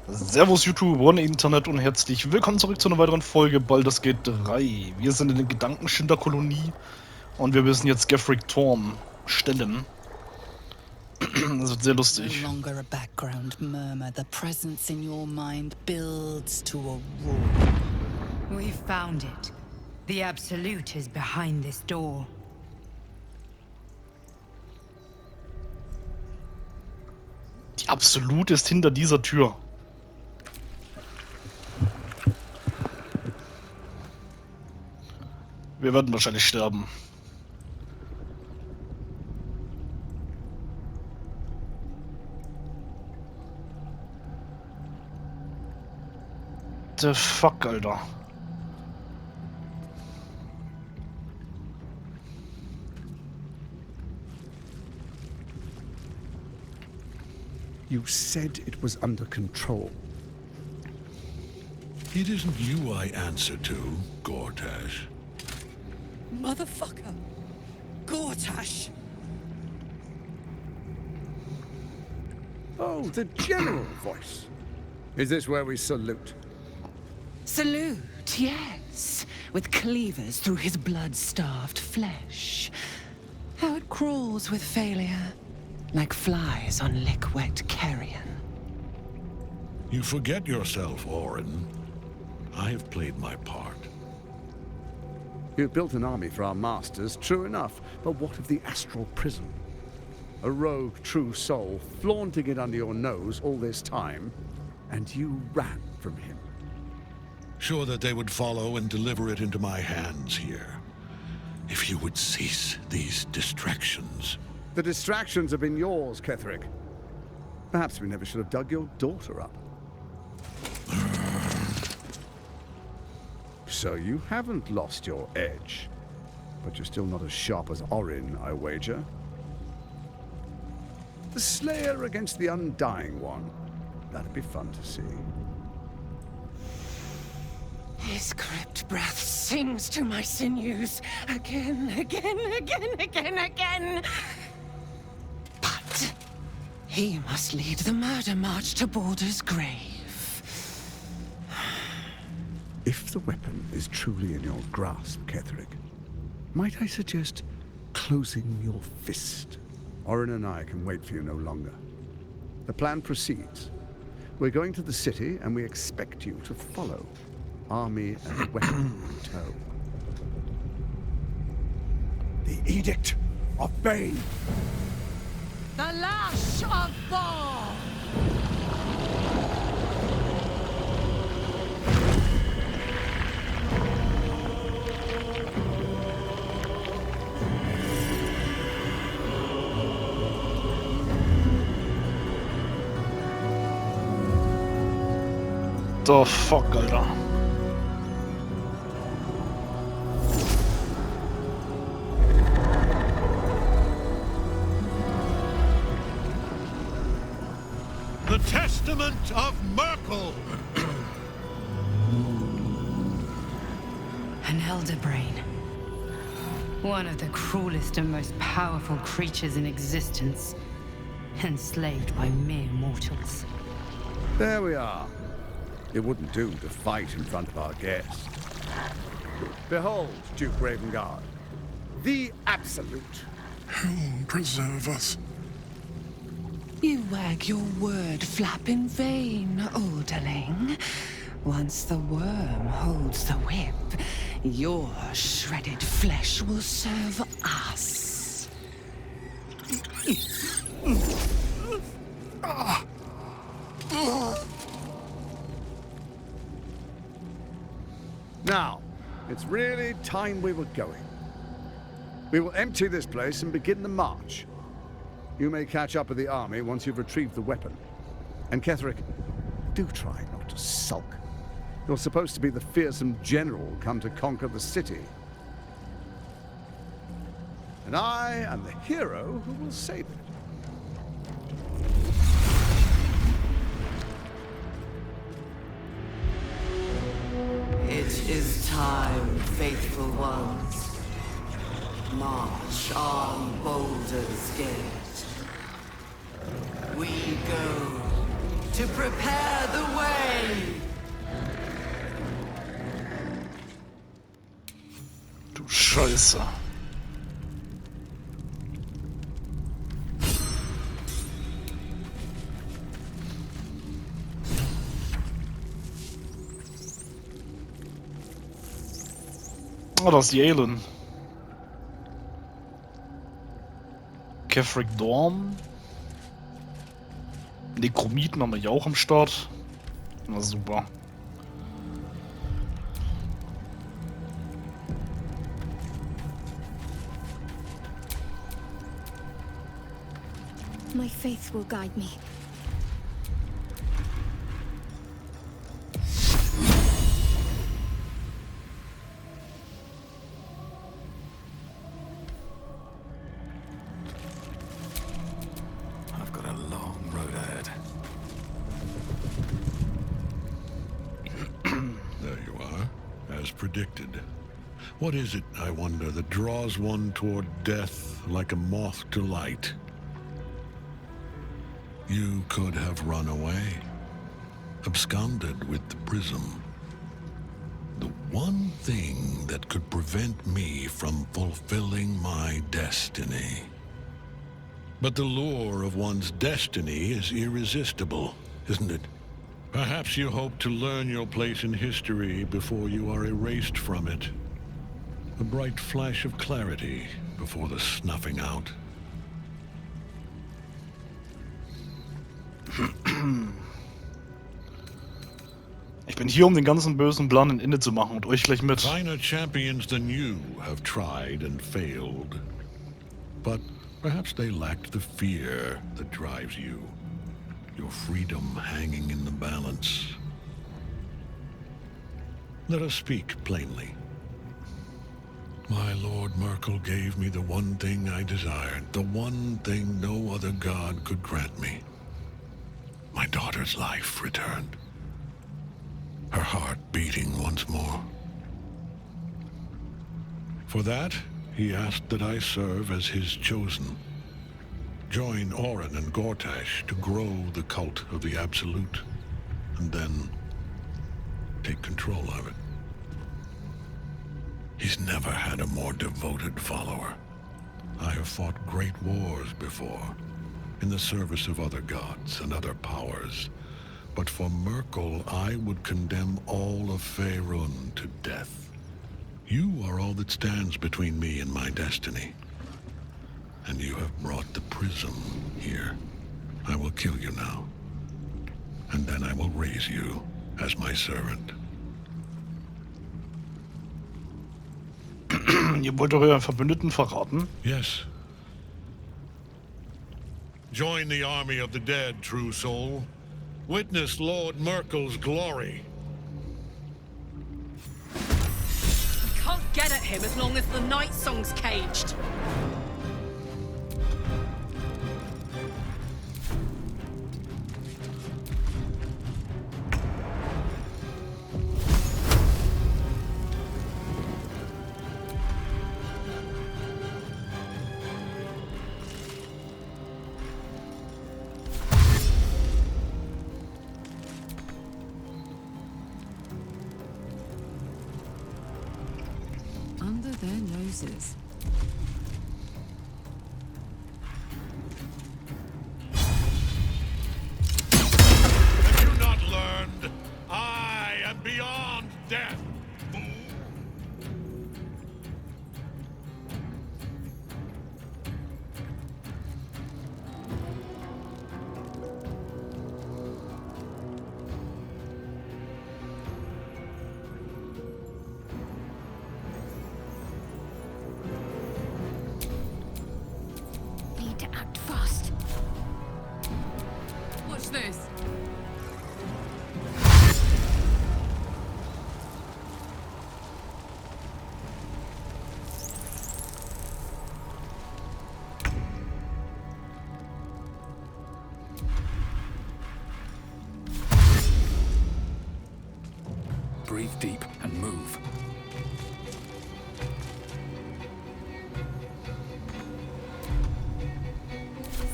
Servus YouTube, One Internet und herzlich willkommen zurück zu einer weiteren Folge Baldurs geht 3. Wir sind in der Gedankenschinderkolonie und wir müssen jetzt Ketheric Thorm stellen. Das wird sehr lustig. No longer a background murmur, the presence in your mind builds to a roar. We found it. The Absolute is behind this door. Die Absolut ist hinter dieser Tür. Wir werden wahrscheinlich sterben. The fuck, Alter. You said it was under control. It isn't you I answer to, Gortash. Motherfucker! Gortash! Oh, the general voice. Is this where we salute? Salute, yes. With cleavers through his blood-starved flesh. How it crawls with failure. Like flies on lick-wet carrion. You forget yourself, Orin. I have played my part. You've built an army for our masters, true enough. But what of the astral prison? A rogue true soul flaunting it under your nose all this time, and you ran from him. Sure that they would follow and deliver it into my hands here. If you would cease these distractions. The distractions have been yours, Ketheric. Perhaps we never should have dug your daughter up. So you haven't lost your edge. But you're still not as sharp as Orin, I wager. The Slayer against the Undying One. That'd be fun to see. His crypt breath sings to my sinews. Again. But he must lead the murder march to Baldur's grave. If the weapon is truly in your grasp, Ketheric, might I suggest closing your fist? Orin and I can wait for you no longer. The plan proceeds. We're going to the city, and we expect you to follow. Army and weapon in tow. The Edict of Bane! The Lash of Thor! The fuck, Alter. The Testament of Merkel! An elder brain. One of the cruelest and most powerful creatures in existence. Enslaved by mere mortals. There we are. It wouldn't do to fight in front of our guest. Behold, Duke Ravengard, the Absolute. Whom preserve us? You wag your word flap in vain, Alderling. Once the worm holds the whip, your shredded flesh will serve us. Now, it's really time we were going. We will empty this place and begin the march. You may catch up with the army once you've retrieved the weapon. And Ketheric, do try not to sulk. You're supposed to be the fearsome general come to conquer the city. And I am the hero who will save it. It is time, faithful ones. March on Baldur's Gate. We go to prepare the way. Du Scheiße. Oh, das ist Yalen. Ketheric Dorm. Nekromiten haben wir ja auch am Start. Na super. My faith will guide me. I've got a long road ahead. There you are, as predicted. What is it, I wonder, that draws one toward death like a moth to light? You could have run away, absconded with the prism. The one thing that could prevent me from fulfilling my destiny. But the lure of one's destiny is irresistible, isn't it? Perhaps you hope to learn your place in history before you are erased from it. A bright flash of clarity before the snuffing out. Ich bin hier, um den ganzen bösen Plan in Ende zu machen und euch gleich mit. Finer champions than you have tried and failed. But perhaps they lacked the fear that drives you. Your freedom hanging in the balance. Let us speak plainly. My Lord Merkel gave me the one thing I desired, the one thing no other god could grant me. My daughter's life returned. Her heart beating once more. For that, he asked that I serve as his chosen. Join Orin and Gortash to grow the cult of the Absolute, and then take control of it. He's never had a more devoted follower. I have fought great wars before, in the service of other gods and other powers. But for Merkel, I would condemn all of Faerun to death. You are all that stands between me and my destiny. And you have brought the prism here. I will kill you now. And then I will raise you as my servant. Ihr wollt doch euren Verbündeten verraten? Yes. Join the army of the dead, true soul. Witness Lord Merkel's glory. We can't get at him as long as the night song's caged. Under their noses. Have you not learned? I am beyond death. Need to act fast. Watch this. Breathe deep and move.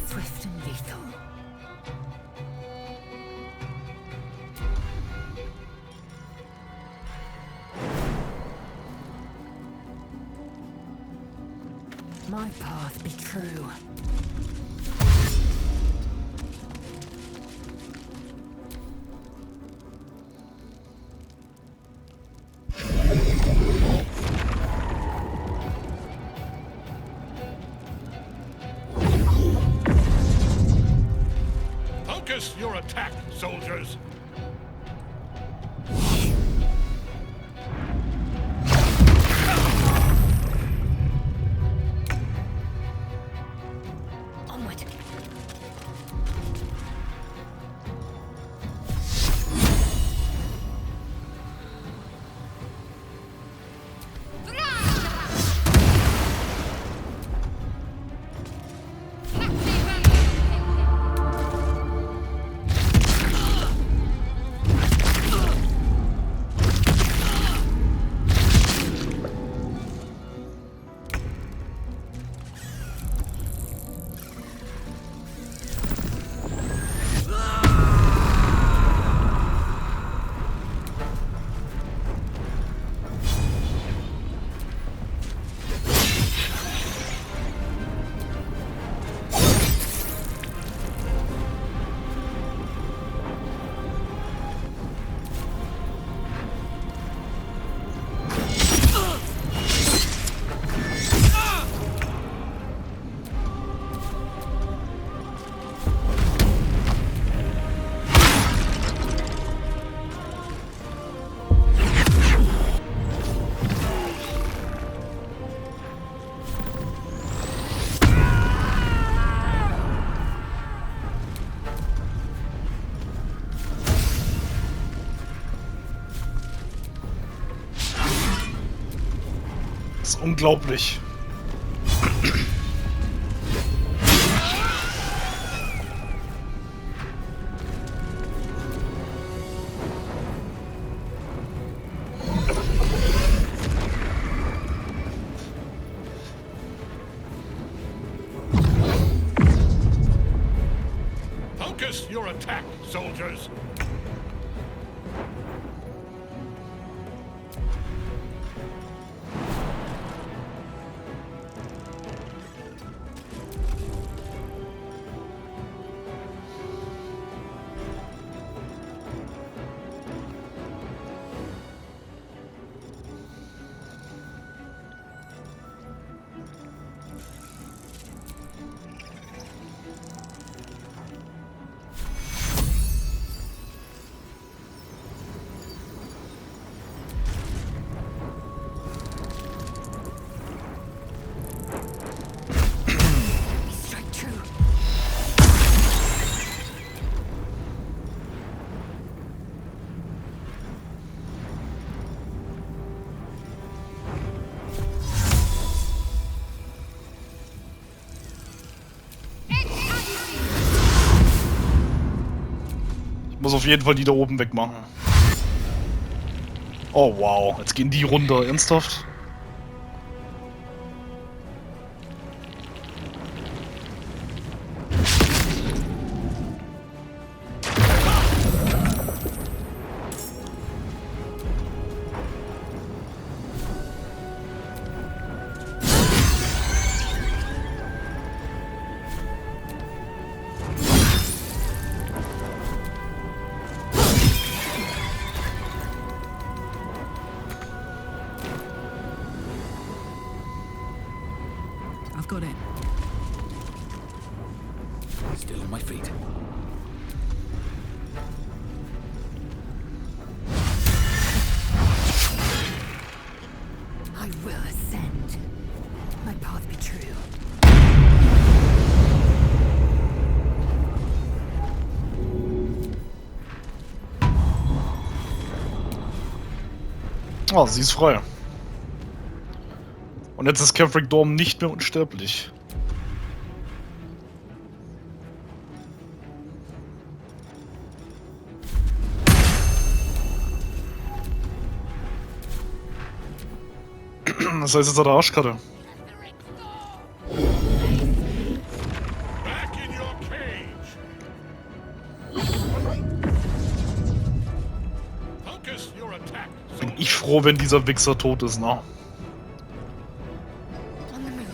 Swift and lethal. My path be true. Focus your attack, soldiers! Onward. Das ist unglaublich. Focus your attack, soldiers! Ich muss auf jeden Fall die da oben wegmachen. Oh wow, jetzt gehen die runter, ernsthaft? Got it. Still on my feet. I will ascend. My path be true. Oh, sie ist frei. Und jetzt ist Ketheric Dorm nicht mehr unsterblich. Das heißt, jetzt hat er Arschkarte. Back in your cage! Focus your attack, Bin ich froh, wenn dieser Wichser tot ist, na? On the move.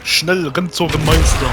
Schnell, rennt zum Meister.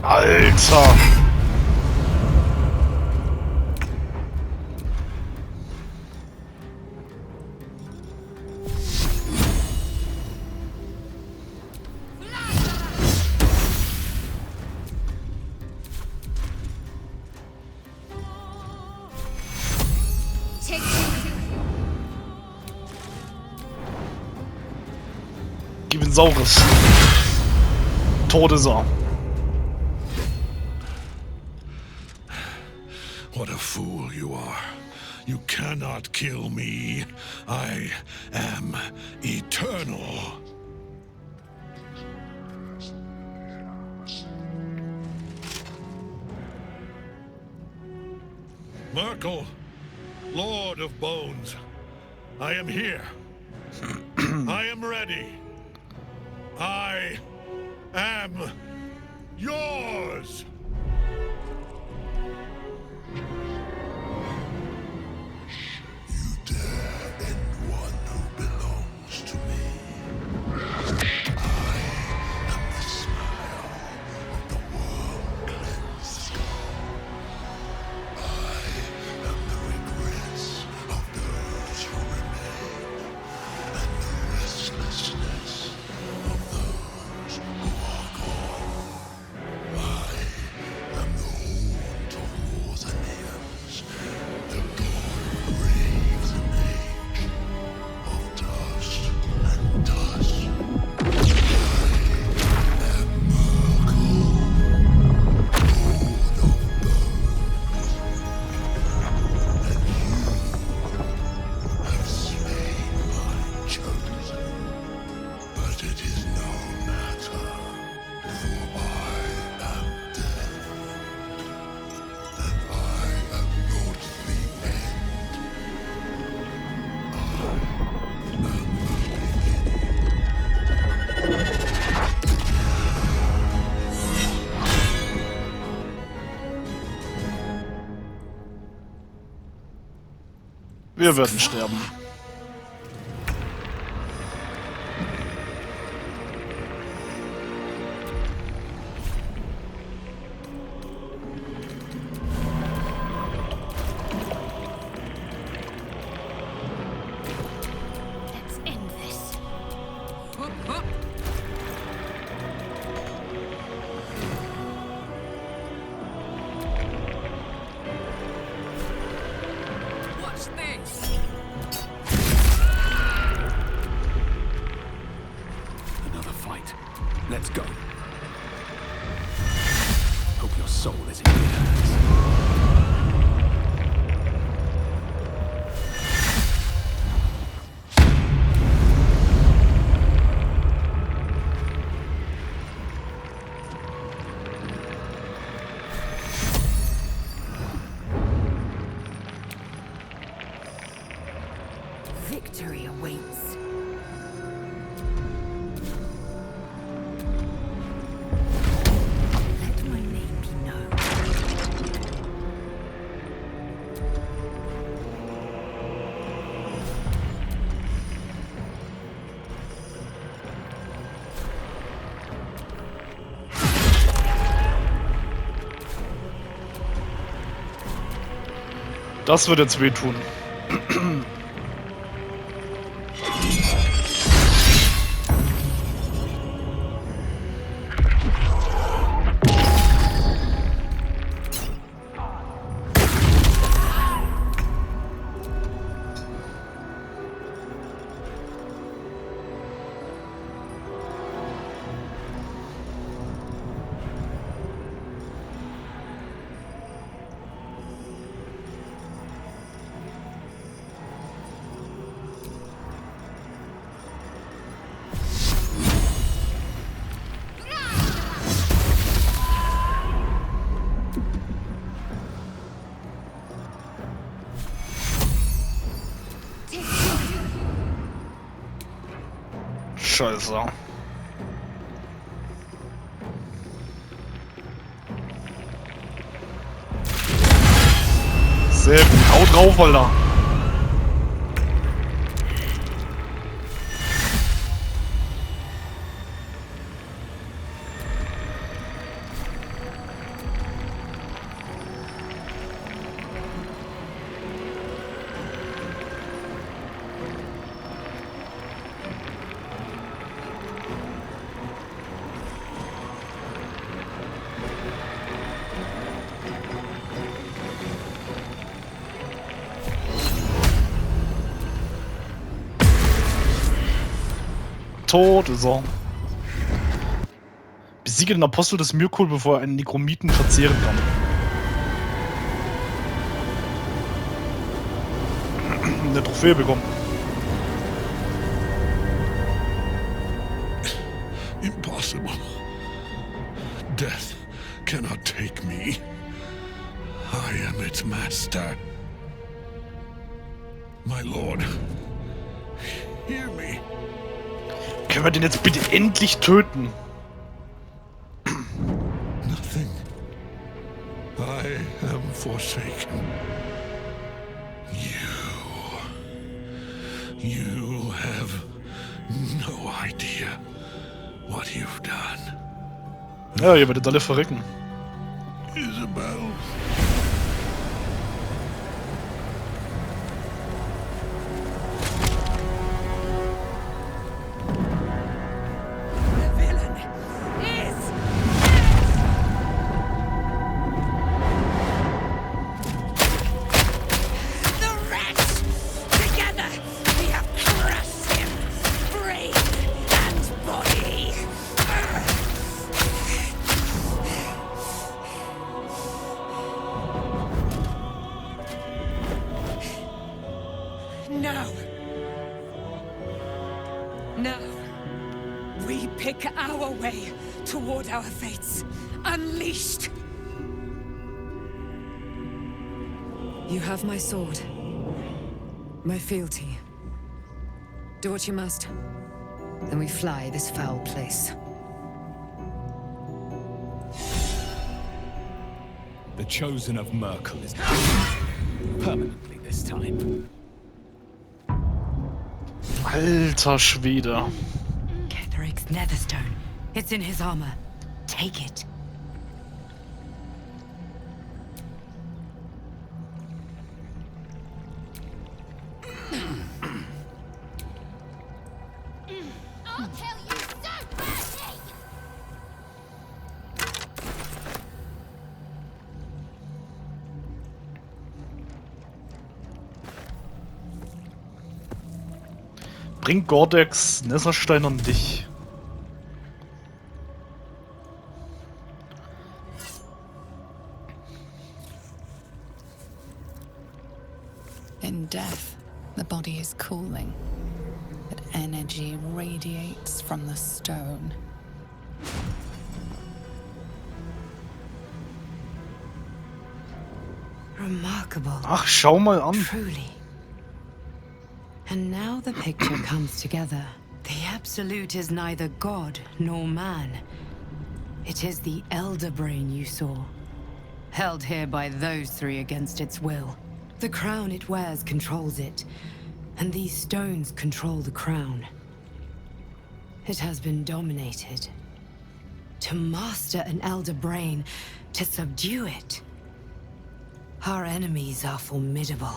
Alter! Gib ihn Saures. Tot ist er. What a fool you are. You cannot kill me. I am eternal. Merkel, Lord of Bones, I am here. I am ready. I am yours. You dare end one who belongs to me. I am the smile of the world-cleansed skull. I am the regrets of those who remain, and the restlessness of those who are gone. I am the haunt of Northerners, the god of graves and age, of dust and dust. I am Merkel, Lord of Bones, and you have slain my chosen. But it is no matter, for I am dead, and I am not the end. I am the Wir werden sterben. Let's end this. Hup, hup. Watch this. Victory awaits. Let my name be known. Das wird jetzt wehtun. Scheiße. Sehr gut. Hau drauf, Alter. Tot ist er. Besiege den Apostel des Myrkul, bevor er einen Nekromiten verzehren kann. Eine Trophäe bekommen. Impossible. Death cannot take me. I am its master. My lord, hear me. Können wir den jetzt bitte endlich töten? Nothing. I am forsaken. You have no idea what you've done. Ja, ihr werdet alle verrecken. Isabel. Our fates unleashed. You have my sword, my fealty. Do what you must. Then we fly this foul place. The chosen of Merkel is permanently this time. Alter Schwede. Ketheric's netherstone. It's in his armor. Take it. I'll tell you so badly! Bring Gordex Netherstein an dich. In death, the body is cooling, but energy radiates from the stone. Remarkable. Ach, schau mal an. Truly. And now the picture comes together. The Absolute is neither God nor man. It is the Elder Brain you saw, held here by those three against its will. The crown it wears controls it, and these stones control the crown. It has been dominated. To master an Elder Brain, to subdue it. Our enemies are formidable.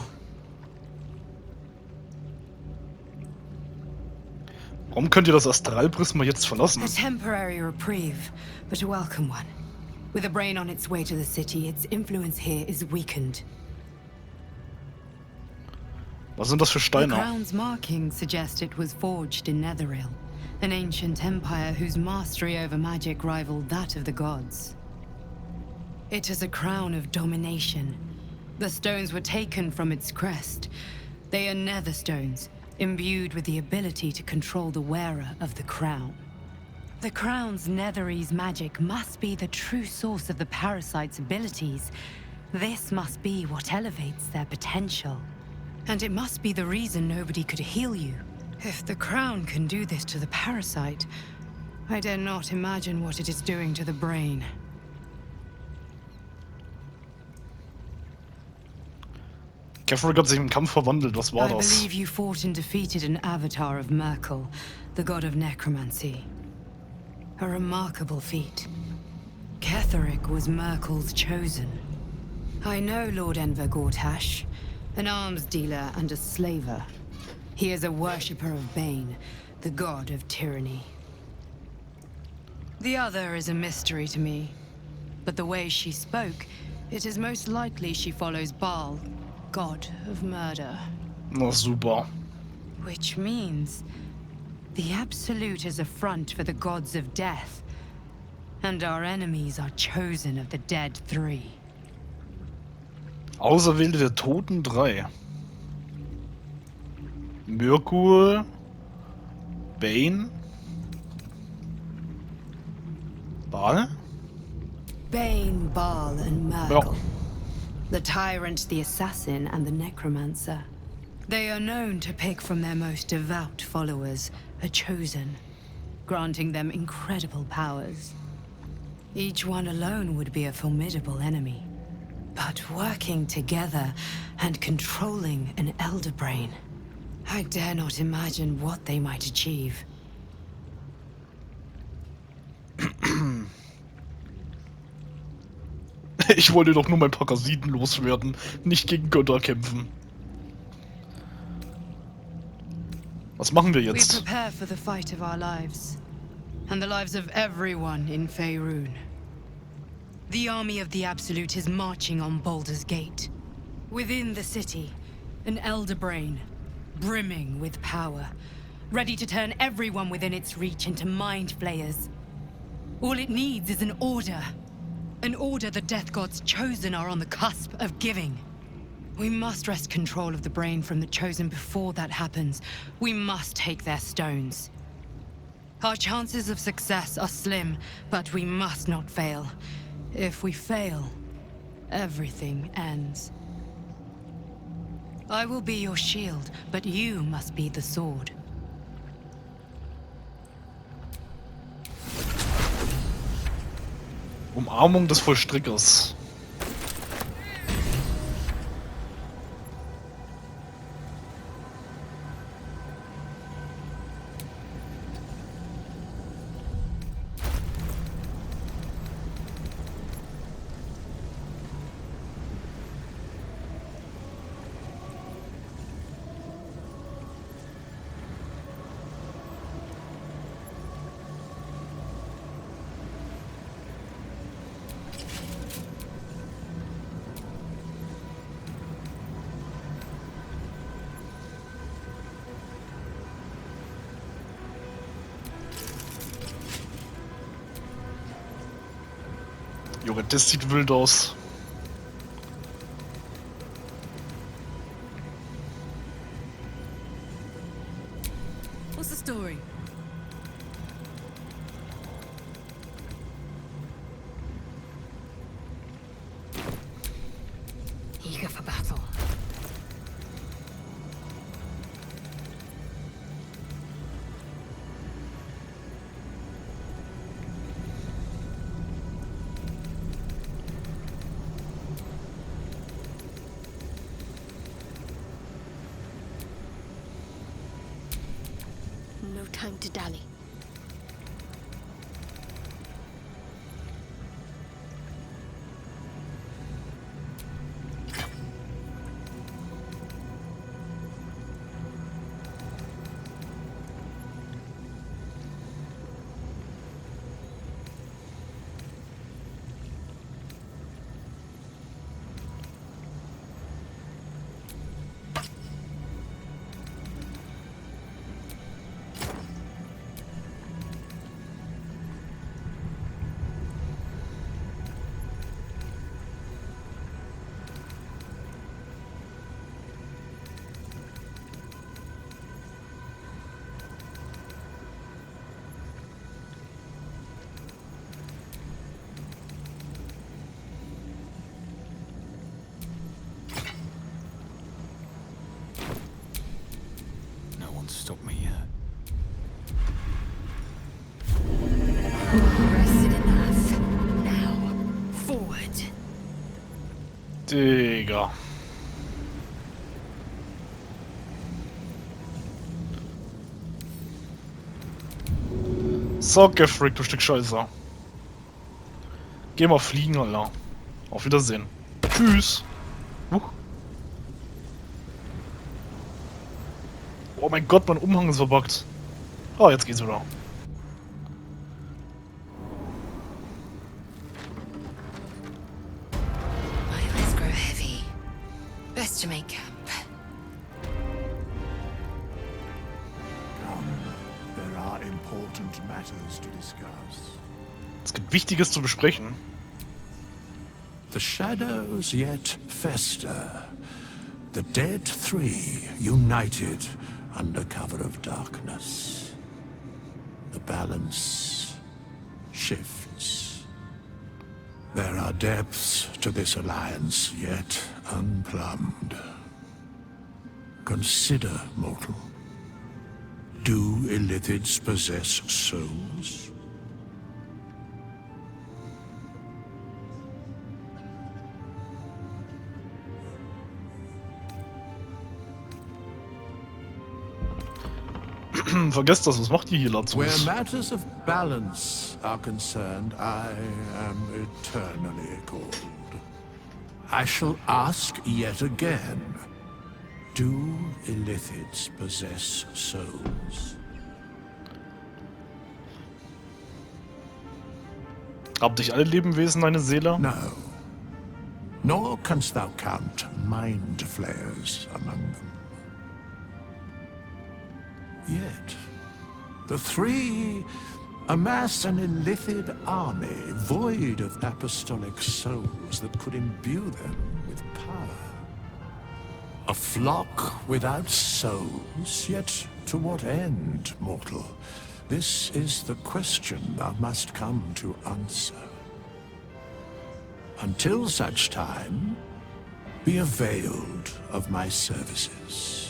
Warum könnt ihr das Astralprisma jetzt verlassen? A temporary reprieve, but a welcome one. With a brain on its way to the city, its influence here is weakened. Was sind das für The Steine? crown's markings suggest it was forged in Netheril, an ancient empire whose mastery over magic rivaled that of the gods. It is a crown of domination. The stones were taken from its crest. They are nether stones, imbued with the ability to control the wearer of the crown. The crown's Netherese magic must be the true source of the parasite's abilities. This must be what elevates their potential. And it must be the reason nobody could heal you. If the crown can do this to the parasite, I dare not imagine what it is doing to the brain. Ketheric hat sich im Kampf verwandelt, was war I das? believe you fought and defeated an avatar of Merkel, the god of necromancy. A remarkable feat. Ketheric was Merkel's chosen. I know Lord Enver Gortash, an arms dealer and a slaver. He is a worshipper of Bane, the god of tyranny. The other is a mystery to me, but the way she spoke, it is most likely she follows Baal, god of murder. Na super. Which means the Absolute is a front for the gods of death, and our enemies are chosen of the dead three. Auserwählte der Toten 3. Merkur, Bane, Baal? Bane, Baal, and Merkel. Ja. The tyrant, the assassin, and the necromancer. They are known to pick from their most devout followers a chosen, granting them incredible powers. Each one alone would be a formidable enemy. But working together and controlling an Elder Brain, I dare not imagine what they might achieve. Ich wollte doch nur mein Parasiten loswerden, nicht gegen Götter kämpfen. Was machen wir We jetzt? prepare for the fight of our lives, and the lives of everyone in Faerun. The army of the Absolute is marching on Baldur's Gate. Within the city, an Elder Brain, brimming with power, ready to turn everyone within its reach into mind flayers. All it needs is an order. An order the Death Gods chosen are on the cusp of giving. We must wrest control of the brain from the chosen before that happens. We must take their stones. Our chances of success are slim, but we must not fail. If we fail, everything ends. I will be your shield, but you must be the sword. Umarmung des Vollstreckers. Junge, das sieht wild aus. What's the story? Eager for battle. no time to dally. Stop me yet. Rested enough. Now, forward. Digga. So, Ketheric, du Stück Scheiße. Geh mal fliegen, Alter. Auf Wiedersehen. Tschüss. Oh mein Gott, mein Umhang ist verbuggt. Oh, jetzt geht's wieder. My eyes grow heavy. Best to make camp. There are important matters to discuss. Es gibt Wichtiges zu besprechen. The shadows yet fester. The dead three united under cover of darkness. The balance shifts. There are depths to this alliance yet unplumbed. Consider, mortal. Do illithids possess souls? Vergesst das, was macht ihr hier, Lazarus? Where matters of balance are concerned, I am eternally cold. I shall ask yet again, do illithids possess souls? Habt dich alle Lebewesen eine Seele? No. Nor canst thou count mind flayers among them. Yet, the three amass an illithid army void of apostolic souls that could imbue them with power. A flock without souls, yet to what end, mortal? This is the question thou must come to answer. Until such time, be availed of my services.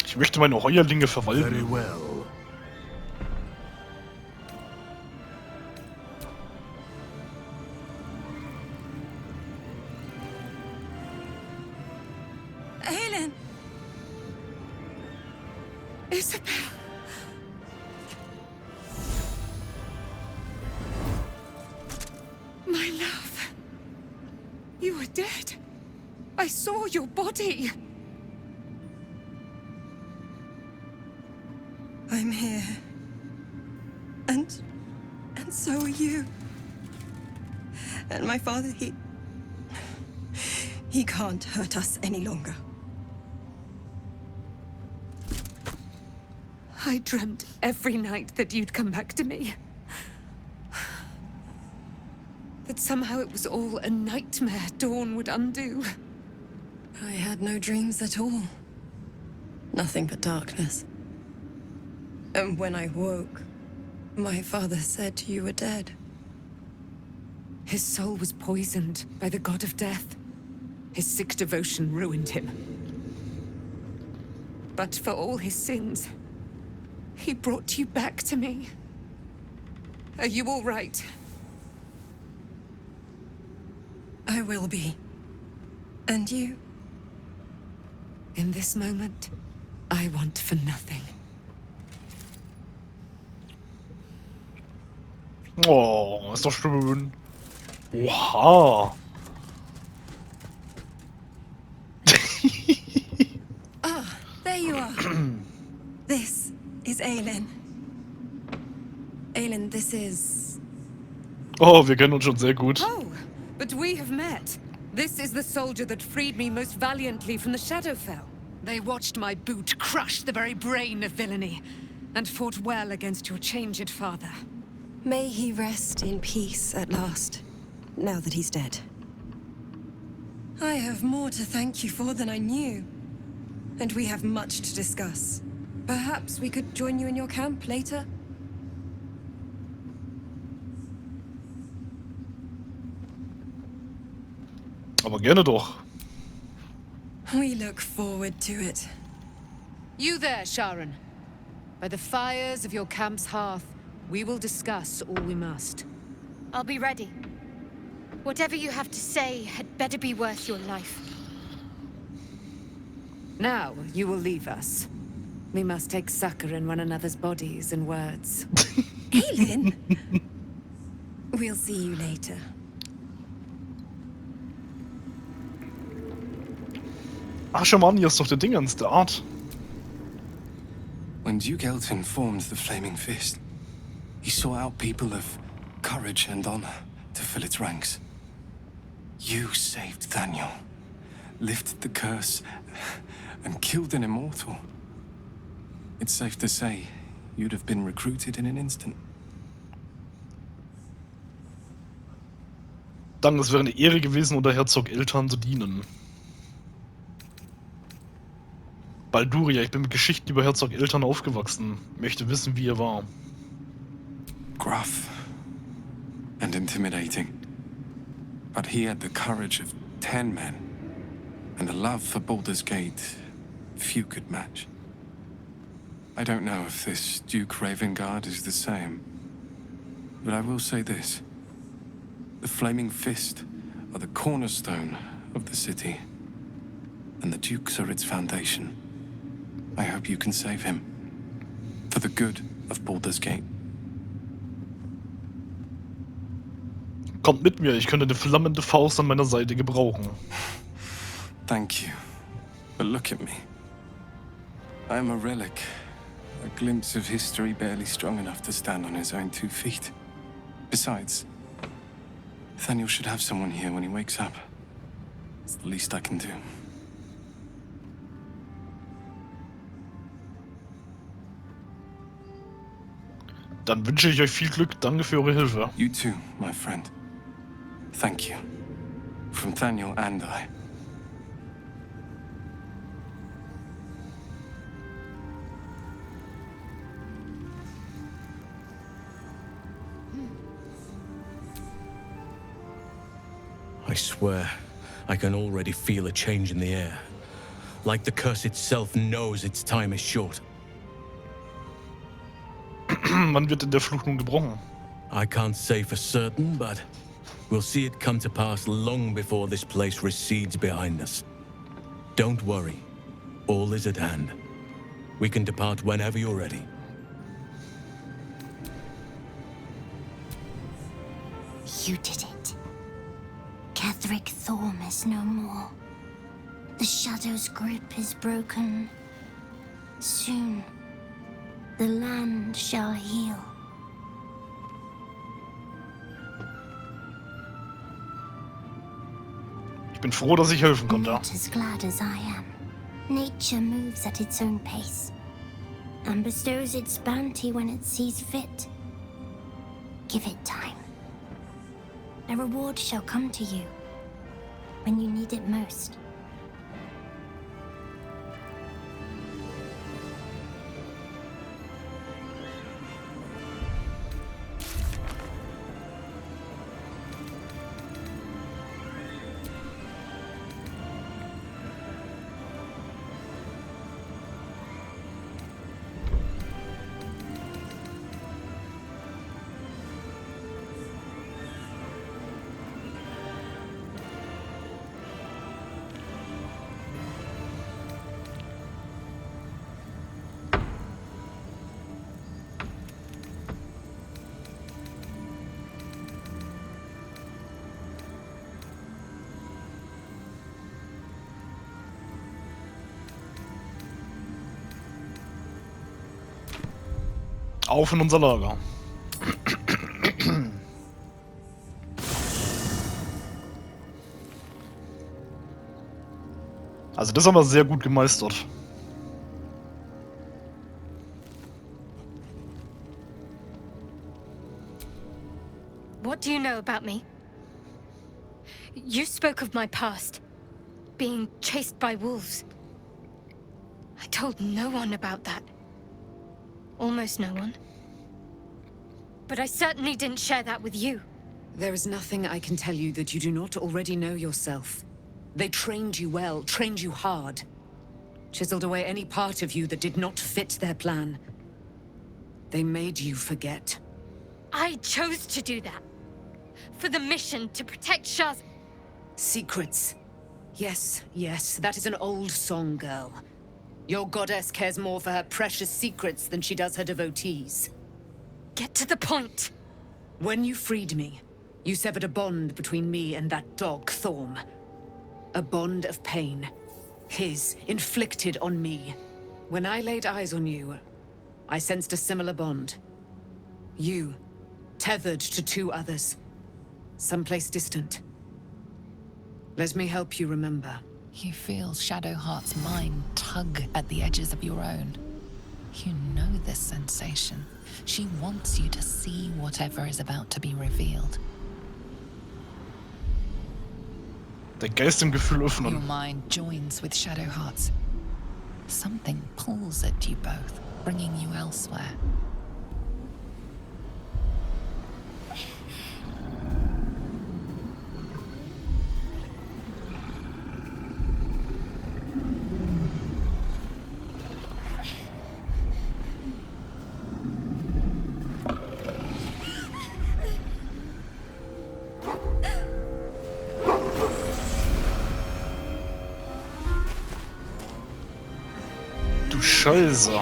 Ich möchte meine Heuerlinge verwalten. Very well. Helen! Isabel! My love! You were dead. I saw your body. I'm here. And so are you. And my father, he can't hurt us any longer. I dreamt every night that you'd come back to me. That somehow it was all a nightmare Dawn would undo. I had no dreams at all. Nothing but darkness. And when I woke, my father said you were dead. His soul was poisoned by the god of death. His sick devotion ruined him. But for all his sins, he brought you back to me. Are you all right? I will be. And you? In this moment, I want for nothing. Oh, ist doch schön. Wow. There you are. This is Aelin. Aelin, this is... Oh, wir kennen uns schon sehr gut. Oh, but we have met. This is the soldier that freed me most valiantly from the Shadowfell. They watched my boot crush the very brain of villainy, and fought well against your changed father. May he rest in peace at last, now that he's dead. I have more to thank you for than I knew. And we have much to discuss. Perhaps we could join you in your camp later? Aber gerne doch. We look forward to it. You there, Sharon. By the fires of your camp's hearth, we will discuss all we must. I'll be ready. Whatever you have to say had better be worth your life. Now, you will leave us. We must take succor in one another's bodies and words. Aelin? We'll see you later. Ach, schau mal an, hier ist doch der Dingens, der Art. When Duke Elton formed the Flaming Fist, he sought out people of courage and honor to fill its ranks. You saved Daniel, lifted the curse, and killed an immortal. It's safe to say you'd have been recruited in an instant. Danke, es wäre eine Ehre gewesen, unter Herzog Eltan zu dienen. Balduria, ich bin mit Geschichten über Herzog Eltan aufgewachsen. Möchte wissen, wie er war. Gruff and intimidating. But he had the courage of 10 men, and a love for Baldur's Gate few could match. I don't know if this Duke Ravengard is the same, but I will say this. The Flaming Fist are the cornerstone of the city, and the Dukes are its foundation. I hope you can save him, for the good of Baldur's Gate. Kommt mit mir, ich könnte eine flammende Faust an meiner Seite gebrauchen. Thank you, but look at me. I am a relic, a glimpse of history barely strong enough to stand on his own 2 feet. Besides, Nathaniel should have someone here when he wakes up. It's the least I can do. Dann wünsche ich euch viel Glück. Danke für eure Hilfe. You too, my friend. Thank you. From Nathaniel and I. I swear, I can already feel a change in the air. Like the curse itself knows its time is short. Wann wird denn der Fluch nun gebrochen? I can't say for certain, but we'll see it come to pass long before this place recedes behind us. Don't worry. All is at hand. We can depart whenever you're ready. You did it. Ketheric Thorm is no more. The Shadow's grip is broken. Soon, the land shall heal. Ich bin froh, dass ich helfen konnte. Not as glad as I am. Nature moves at its own pace and bestows its bounty when it sees fit. Give it time. A reward shall come to you when you need it most. Auf in unser Lager. Also das haben wir sehr gut gemeistert. What do you know about me? You spoke of my past, being chased by wolves. I told no one about that. Almost no one. But I certainly didn't share that with you. There is nothing I can tell you that you do not already know yourself. They trained you well, trained you hard. Chiseled away any part of you that did not fit their plan. They made you forget. I chose to do that. For the mission to protect Shaz. Secrets. Yes, yes, that is an old song, girl. Your goddess cares more for her precious secrets than she does her devotees. Get to the point. When you freed me, you severed a bond between me and that dog, Thorm. A bond of pain. His, inflicted on me. When I laid eyes on you, I sensed a similar bond. You, tethered to two others. Someplace distant. Let me help you remember. You feel Shadowheart's mind tug at the edges of your own. You know this sensation. She wants you to see whatever is about to be revealed. Der Geist im Gefühl Your öffnen. mind joins with Shadowheart's. Something pulls at you both, bringing you elsewhere. Du Scheiße.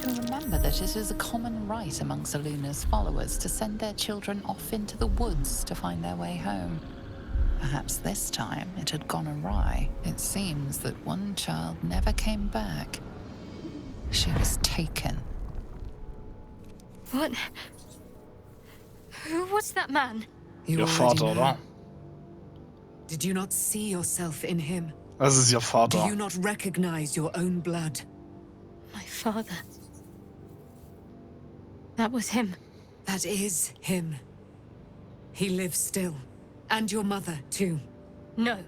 Remember that it is a common right among Seluna's followers to send their children off into the woods to find their way home. Perhaps this time it had gone awry. It seems that one child never came back. She was taken. What? Who was that man? You Ihr already Vater, know. oder? Did you not see yourself in him? Das ist ihr Do Vater. you not recognize your own blood? My father. That was him. That is him. He lives still. And your mother, too. No.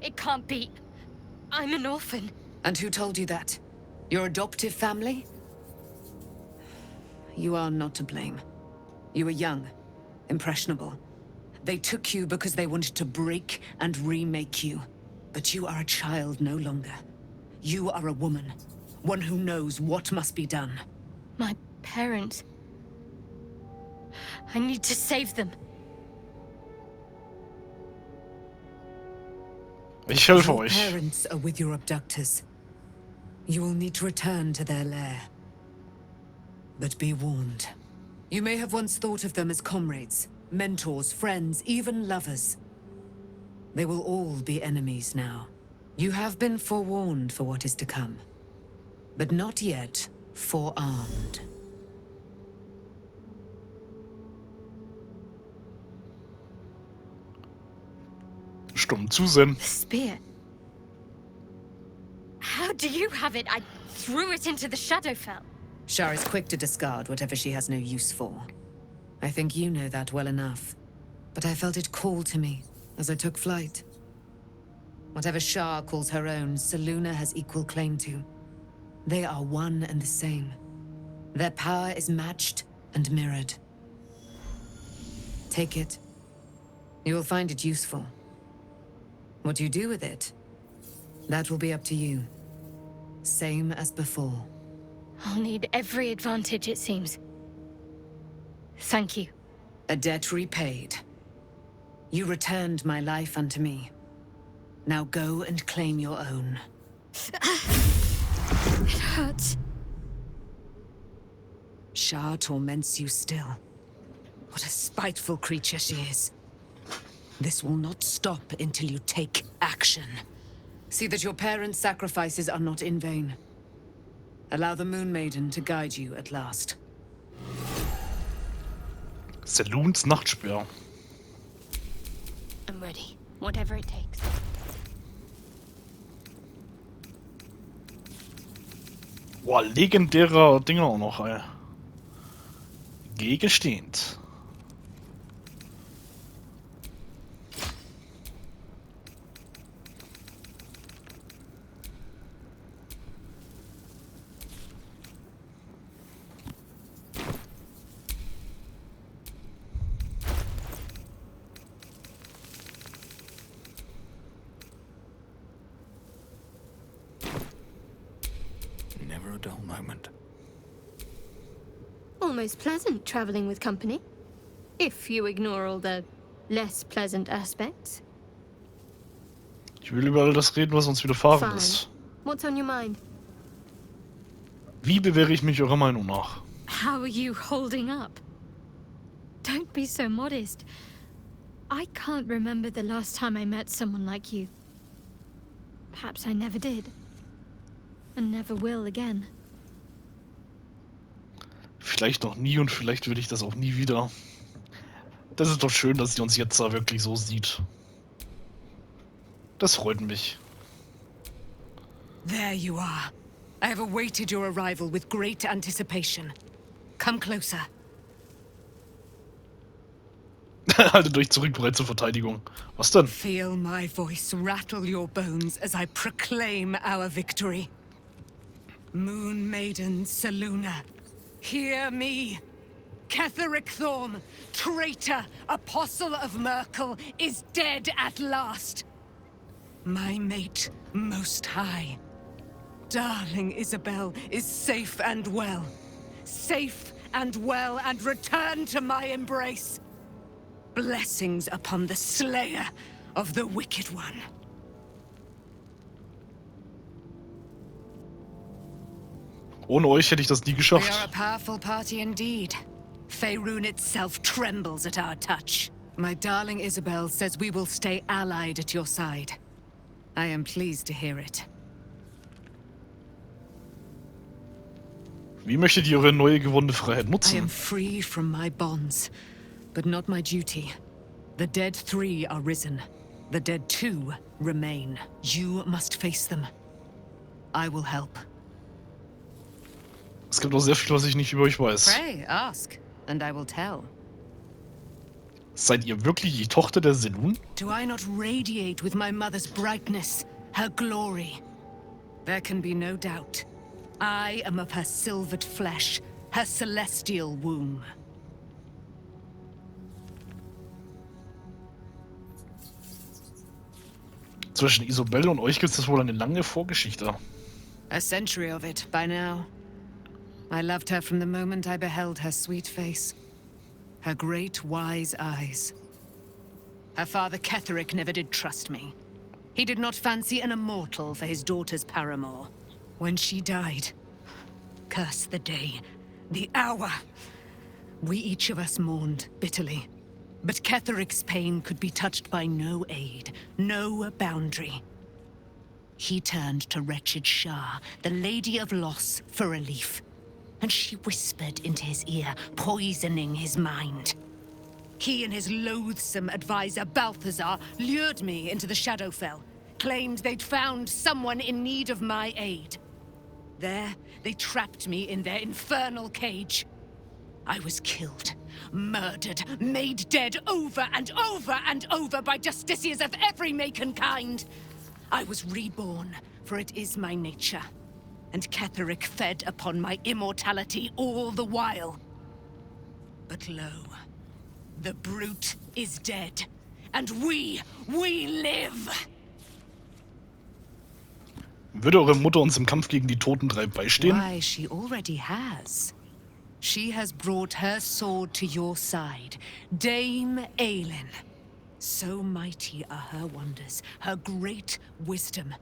It can't be. I'm an orphan. And who told you that? Your adoptive family? You are not to blame. You were young, impressionable. They took you because they wanted to break and remake you. But you are a child no longer. You are a woman. One who knows what must be done. My parents. I need to save them. Ich helfe Your euch. parents are with your abductors. You will need to return to their lair. But be warned. You may have once thought of them as comrades, mentors, friends, even lovers. They will all be enemies now. You have been forewarned for what is to come. But not yet forearmed. Stumm zusehen. The spear. How do you have it? I threw it into the Shadowfell. Shar is quick to discard whatever she has no use for. I think you know that well enough. But I felt it call to me as I took flight. Whatever Shar calls her own, Selûne has equal claim to. They are one and the same. Their power is matched and mirrored. Take it. You will find it useful. What you do with it, that will be up to you. Same as before. I'll need every advantage, it seems. Thank you. A debt repaid. You returned my life unto me. Now go and claim your own. It hurts. Shah torments you still. What a spiteful creature she is. This will not stop until you take action. See that your parents' sacrifices are not in vain. Allow the Moon Maiden to guide you at last. Saloons Nachtsperr. I'm ready. Whatever it takes. Boah, legendärer Dinger auch noch, ey. Gegenstehend. Never a dull moment. Almost pleasant traveling with company. If you ignore all the less pleasant aspects. Ich will über all das reden, was uns widerfahren ist. What's on your mind? Wie bewähre ich mich eurer Meinung nach? How are you holding up? Don't be so modest. I can't remember the last time I met someone like you. Perhaps I never did. And never will again. Vielleicht noch nie und vielleicht will ich das auch nie wieder. Das ist doch schön, dass sie uns jetzt da wirklich so sieht. Das freut mich. There you are. I have awaited your arrival with great anticipation. Come closer. Haltet euch zurück, bereit zur Verteidigung. Was denn? Feel my voice rattle your bones as I proclaim our victory. Moon Maiden Selûne, hear me. Ketheric Thorm, traitor, apostle of Merkel, is dead at last. My mate, most high. Darling Isabel is safe and well. Safe and well and returned to my embrace. Blessings upon the slayer of the wicked one. Ohne euch hätte ich das nie We are a geschafft. powerful party indeed. Faerun itself trembles at our touch. My darling Isabel says we will stay allied at your side. I am pleased to hear it. Wie möchtet ihr eure neue gewonnene Freiheit I am nutzen? free from my bonds, but not my duty. The dead 3 are risen. The dead 2 remain. You must face them. I will help. Es gibt noch sehr viel, was ich nicht über euch weiß. Pray, ask, and I will tell. Seid ihr wirklich die Tochter der Selûne? Do I not radiate with my mother's brightness, her glory? There can be no doubt. I am of her silvered flesh, her celestial womb. Zwischen Isabelle und euch gibt es wohl eine lange Vorgeschichte. A century of it by now. I loved her from the moment I beheld her sweet face. Her great, wise eyes. Her father Ketheric never did trust me. He did not fancy an immortal for his daughter's paramour. When she died, curse the day, the hour. We each of us mourned bitterly. But Ketheric's pain could be touched by no aid, no boundary. He turned to wretched Shah, the Lady of Loss, for relief. And she whispered into his ear, poisoning his mind. He and his loathsome advisor, Balthazar, lured me into the Shadowfell, claimed they'd found someone in need of my aid. There, they trapped me in their infernal cage. I was killed, murdered, made dead over and over and over by justiciars of every make and kind. I was reborn, for it is my nature. And Ketheric fed upon my immortality all the while. But lo, the brute is dead, and we live! Würde eure Mutter uns im Kampf gegen die Toten 3 beistehen? Why, she already has. She has brought her sword to your side, Dame Aelin. So mighty are her wonders, her great wisdom.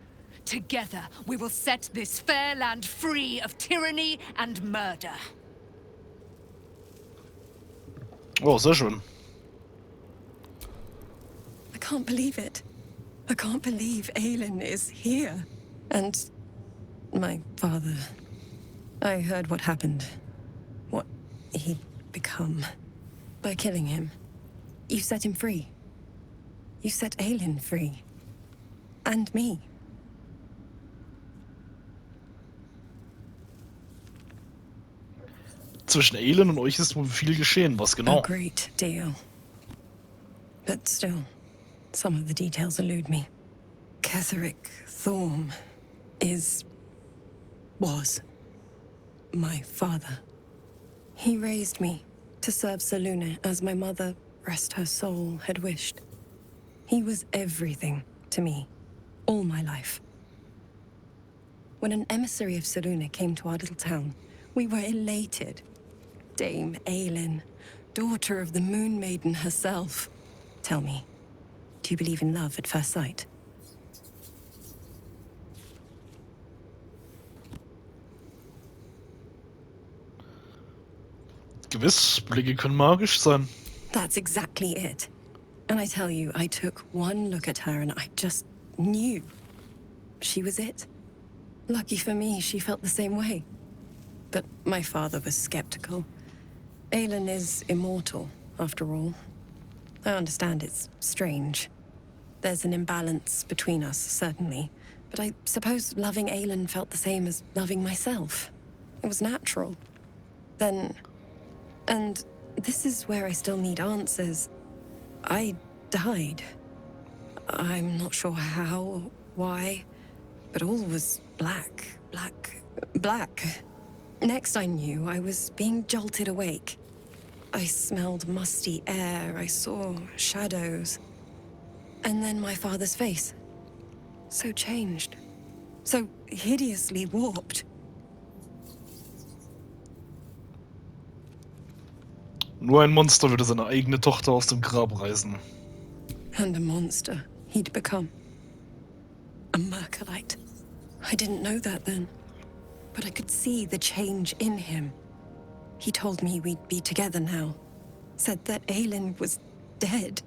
Together we will set this fair land free of tyranny and murder. Oh, sehr schön. I can't believe it. I can't believe Aelin is here. And my father. I heard what happened. What he'd become. By killing him. You set him free. You set Aelin free. And me. Zwischen Aelin und euch ist wohl viel geschehen. Was genau? A great deal. But still, some of the details elude me. Ketheric Thorm was my father. He raised me to serve Selûne as my mother, rest her soul, had wished. He was everything to me, all my life. When an emissary of Selûne came to our little town, we were elated. Dame Aelin, daughter of the Moon Maiden herself. Tell me, do you believe in love at first sight? Gewiss, Blicke können magisch sein. That's exactly it. And I tell you, I took one look at her and I just knew. She was it. Lucky for me, she felt the same way. But my father was skeptical. Aelin is immortal, after all. I understand it's strange. There's an imbalance between us, certainly. But I suppose loving Aelin felt the same as loving myself. It was natural. Then... And this is where I still need answers. I died. I'm not sure how, why, but all was black. Next I knew, I was being jolted awake. I smelled musty air, I saw shadows. And then my father's face. So changed. So hideously warped. Nur ein Monster würde seine eigene Tochter aus dem Grab reißen. And a monster he'd become. A Mercolite. I didn't know that then. But I could see the change in him. He told me we'd be together now. Said that Aelin was dead.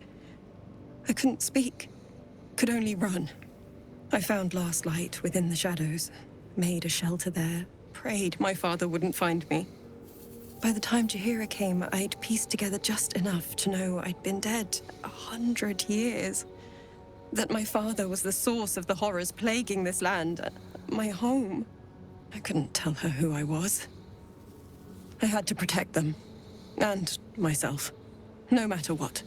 I couldn't speak. Could only run. I found last light within the shadows. Made a shelter there. Prayed my father wouldn't find me. By the time Jahira came, I'd pieced together just enough to know I'd been dead 100 years. That my father was the source of the horrors plaguing this land. My home. I couldn't tell her who I was. I had to protect them. And myself. No matter what.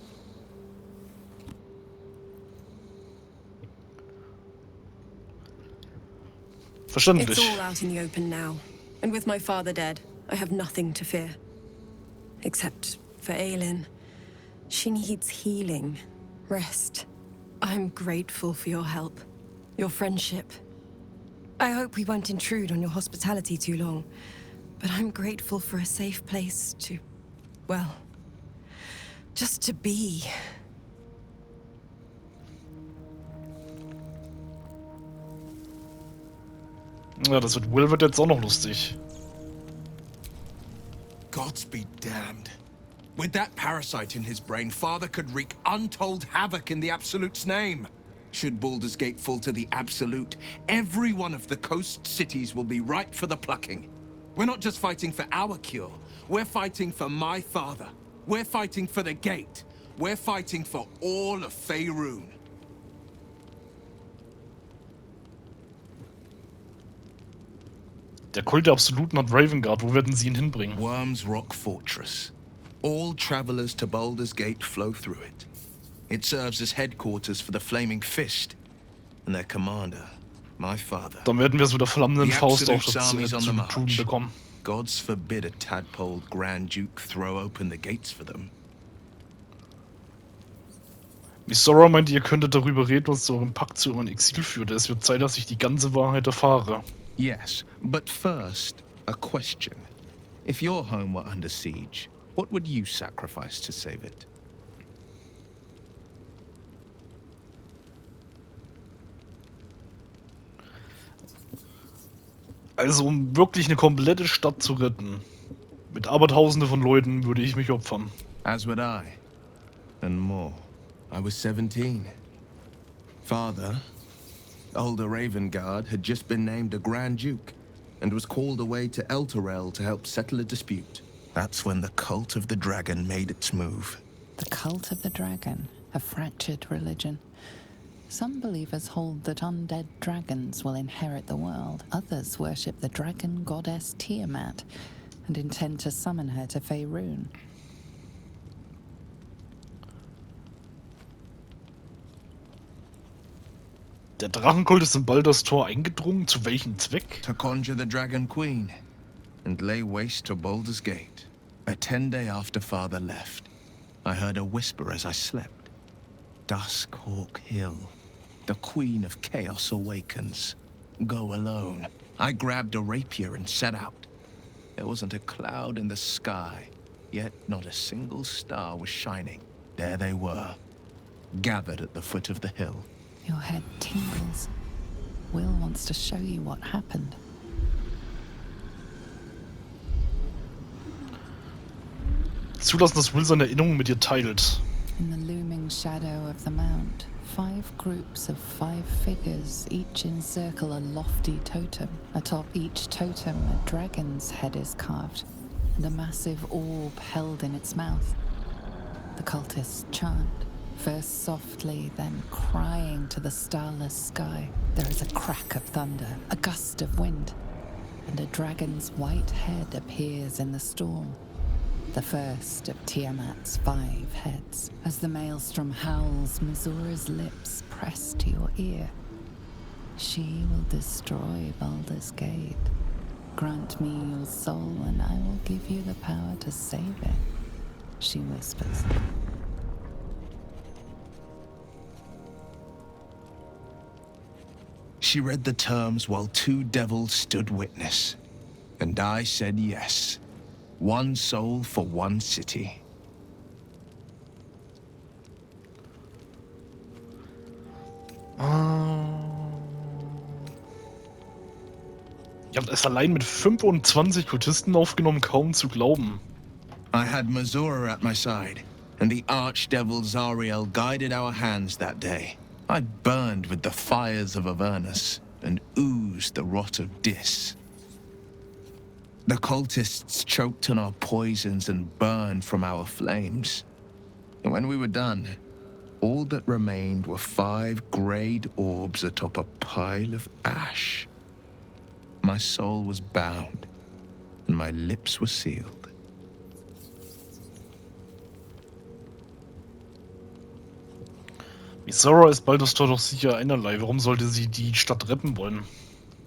Verständlich. It's all out in the open now. And with my father dead, I have nothing to fear. Except for Aelin. She needs healing. Rest. I'm grateful for your help. Your friendship. I hope we won't intrude on your hospitality too long. But I'm grateful for a safe place to... well... just to be. Ja, das mit Will wird jetzt auch noch lustig. Gods be damned. With that parasite in his brain, Father could wreak untold havoc in the Absolute's name. Should Baldur's Gate fall to the Absolute, every one of the coast cities will be ripe for the plucking. We're not just fighting for our cure, we're fighting for my father. We're fighting for the Gate. We're fighting for all of Faerun. Der Kult der Absoluten hat Ravengard. Wo werden sie ihn hinbringen? Worm's Rock Fortress. All travelers to Baldur's Gate flow through it. It serves as headquarters for the Flaming Fist and their commander, my father. Dann werden wir so der flammenden The Faust auch Absolute's armies on the zu tun march. bekommen. Gods forbid a tadpoled Grand Duke throw open the gates for them. Miss Sora meinte, ihr könntet darüber reden, was zu eurem Pakt zu eurem Exil führte. Es wird Zeit, dass ich die ganze Wahrheit erfahre. Yes, but first, a question. If your home were under siege, what would you sacrifice to save it? Also, um wirklich eine komplette Stadt zu retten, mit Abertausende von Leuten, würde ich mich opfern. As would I. And more. I was 17. Father, older Ravengard, had just been named a Grand Duke and was called away to Elturel to help settle a dispute. That's when the cult of the dragon made its move. The cult of the dragon, a fractured religion. Some believers hold that undead dragons will inherit the world. Others worship the dragon goddess Tiamat and intend to summon her to Faerun. Der Drachenkult ist in Baldurs Tor eingedrungen. Zu welchem Zweck? To conjure the Dragon Queen and lay waste to Baldur's Gate. A 10 day after Father left, I heard a whisper as I slept. Duskhawk Hill. The Queen of Chaos awakens. Go alone. I grabbed a rapier and set out. There wasn't a cloud in the sky, yet not a single star was shining. There they were, gathered at the foot of the hill. Your head tingles. Will wants to show you what happened. Zulassen, dass Will seine Erinnerungen mit dir teilt. In the looming shadow of the mount, 5 groups of 5 figures each encircle a lofty totem. Atop each totem, a dragon's head is carved, and a massive orb held in its mouth. The cultists chant, first softly, then crying to the starless sky. There is a crack of thunder, a gust of wind, and a dragon's white head appears in the storm. The first of Tiamat's 5 heads. As the maelstrom howls, Missoura's lips press to your ear. She will destroy Baldur's Gate. Grant me your soul and I will give you the power to save it, she whispers. She read the terms while 2 devils stood witness, and I said yes. 1 soul for 1 city. Ihr habt es allein mit 25 Kultisten aufgenommen, kaum zu glauben. I had Missoura at my side, and the archdevil Zariel guided our hands that day. I burned with the fires of Avernus and oozed the rot of Dis. The cultists choked on our poisons and burned from our flames. And when we were done, all that remained were 5 greyed orbs atop a pile of ash. My soul was bound, and my lips were sealed. Missoura ist Baldurs Tor doch sicher einerlei. Warum sollte sie die Stadt retten wollen?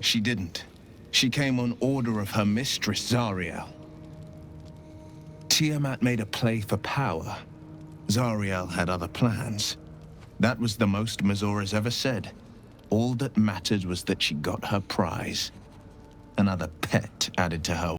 She didn't. She came on order of her mistress, Zariel. Tiamat made a play for power. Zariel had other plans. That was the most Missoura's ever said. All that mattered was that she got her prize. Another pet added to her